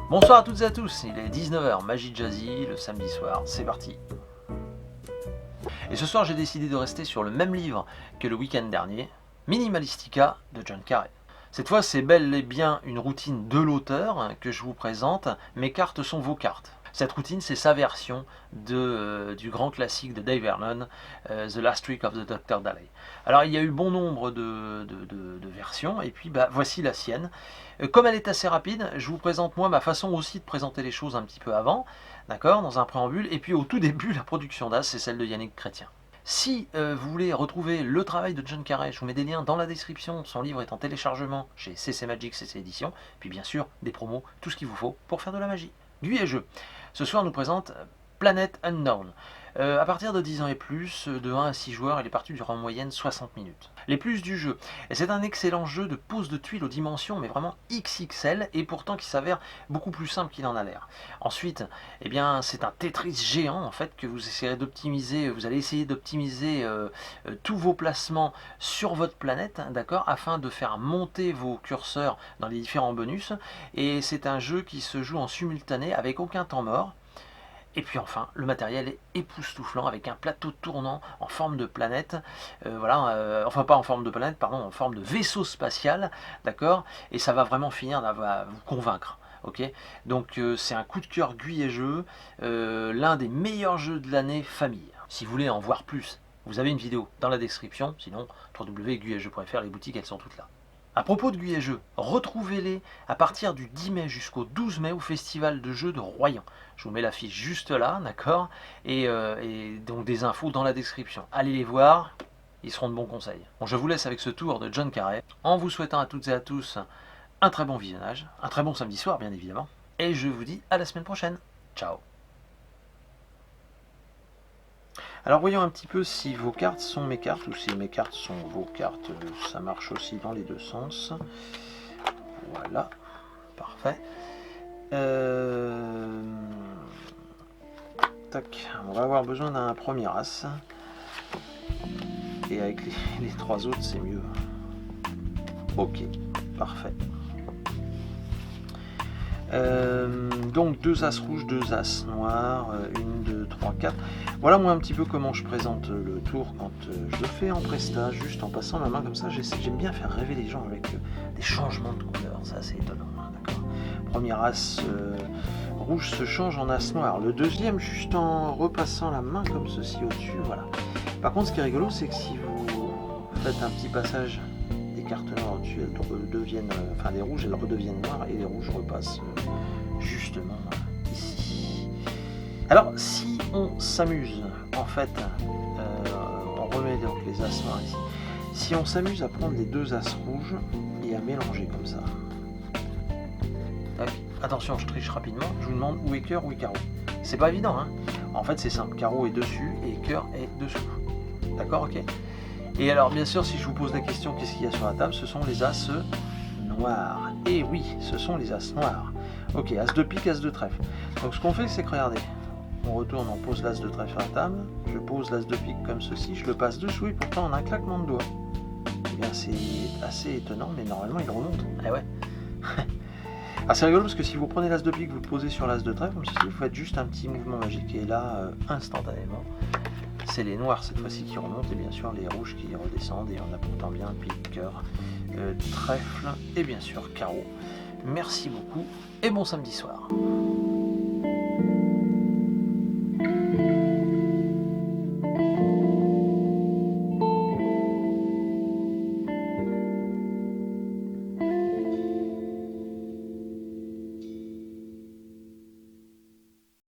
Bonsoir à toutes et à tous, il est 19h, Magie Jazzy, le samedi soir, c'est parti. Et ce soir j'ai décidé de rester sur le même livre que le week-end dernier, Minimalistica de John Carey. Cette fois c'est bel et bien une routine de l'auteur que je vous présente, mes cartes sont vos cartes. Cette routine c'est sa version du grand classique de Dave Vernon, The Last Trick of the Dr. Dalley. Alors il y a eu bon nombre de versions et puis voici la sienne. Comme elle est assez rapide, je vous présente moi ma façon aussi de présenter les choses un petit peu avant, d'accord, dans un préambule, et puis au tout début la production d'As c'est celle de Yannick Chrétien. Si vous voulez retrouver le travail de John Carey, je vous mets des liens dans la description, son livre est en téléchargement chez CC Magic, CC Édition, puis bien sûr des promos, tout ce qu'il vous faut pour faire de la magie. Guy et jeu. Ce soir nous présente Planet Unknown. À partir de 10 ans et plus, de 1 à 6 joueurs, il est parti durer en moyenne 60 minutes. Les plus du jeu. Et c'est un excellent jeu de pose de tuiles aux dimensions, mais vraiment XXL, et pourtant qui s'avère beaucoup plus simple qu'il en a l'air. Ensuite, eh bien, c'est un Tetris géant, en fait, que vous essayerez d'optimiser. Vous allez essayer d'optimiser tous vos placements sur votre planète, d'accord, afin de faire monter vos curseurs dans les différents bonus. Et c'est un jeu qui se joue en simultané, avec aucun temps mort. Et puis enfin, le matériel est époustouflant avec un plateau tournant en forme de planète, enfin pas en forme de planète, pardon, en forme de vaisseau spatial, d'accord. Et ça va vraiment finir à vous convaincre, ok. Donc c'est un coup de cœur Guy et jeu, l'un des meilleurs jeux de l'année famille. Si vous voulez en voir plus, vous avez une vidéo dans la description, sinon www.guyeetjeux.fr, les boutiques elles sont toutes là. À propos de Guy et jeux, retrouvez-les à partir du 10 mai jusqu'au 12 mai au Festival de jeux de Royan. Je vous mets l'affiche juste là, d'accord, et donc des infos dans la description. Allez les voir, ils seront de bons conseils. Bon, je vous laisse avec ce tour de John Carey, en vous souhaitant à toutes et à tous un très bon visionnage, un très bon samedi soir bien évidemment, et je vous dis à la semaine prochaine. Ciao. Alors voyons un petit peu si vos cartes sont mes cartes ou si mes cartes sont vos cartes. Ça marche aussi dans les deux sens. Voilà, parfait. Tac, on va avoir besoin d'un premier as. Et avec les trois autres, c'est mieux. Ok, parfait. Donc 2 as rouges, 2 as noirs, 1, 2, 3, 4. Voilà moi un petit peu comment je présente le tour quand je le fais en presta, juste en passant ma main comme ça. J'aime bien faire rêver les gens avec des changements de couleurs, ça c'est étonnant, hein, d'accord. Premier as rouge se change en as noir, le deuxième juste en repassant la main comme ceci au-dessus, voilà. Par contre ce qui est rigolo c'est que si vous faites un petit passage des cartes noires au-dessus, elles redeviennent, enfin les rouges elles redeviennent noires et les rouges repassent justement ici. Alors si on s'amuse, en fait, on remet donc les as noirs ici, si on s'amuse à prendre les 2 as rouges et à mélanger comme ça. Tac. Attention, je triche rapidement, je vous demande où est cœur, où est carreau. C'est pas évident, hein. En fait c'est simple, carreau est dessus et cœur est dessous. D'accord, ok. Et alors bien sûr si je vous pose la question qu'est-ce qu'il y a sur la table, ce sont les as noirs. Et oui, ce sont les as noirs. Ok, as de pique, as de trèfle. Donc ce qu'on fait c'est que regardez, on retourne, on pose l'as de trèfle sur la table, je pose l'as de pique comme ceci, je le passe dessous et pourtant en un claquement de doigts. Eh bien c'est assez étonnant mais normalement il remonte. Eh ouais. Ah, c'est rigolo parce que si vous prenez l'as de pique, vous le posez sur l'as de trèfle comme ceci, vous faites juste un petit mouvement magique et là instantanément c'est les noirs cette fois-ci qui remontent et bien sûr les rouges qui redescendent et en apportant bien pique, cœur, trèfle et bien sûr carreau. Merci beaucoup et bon samedi soir.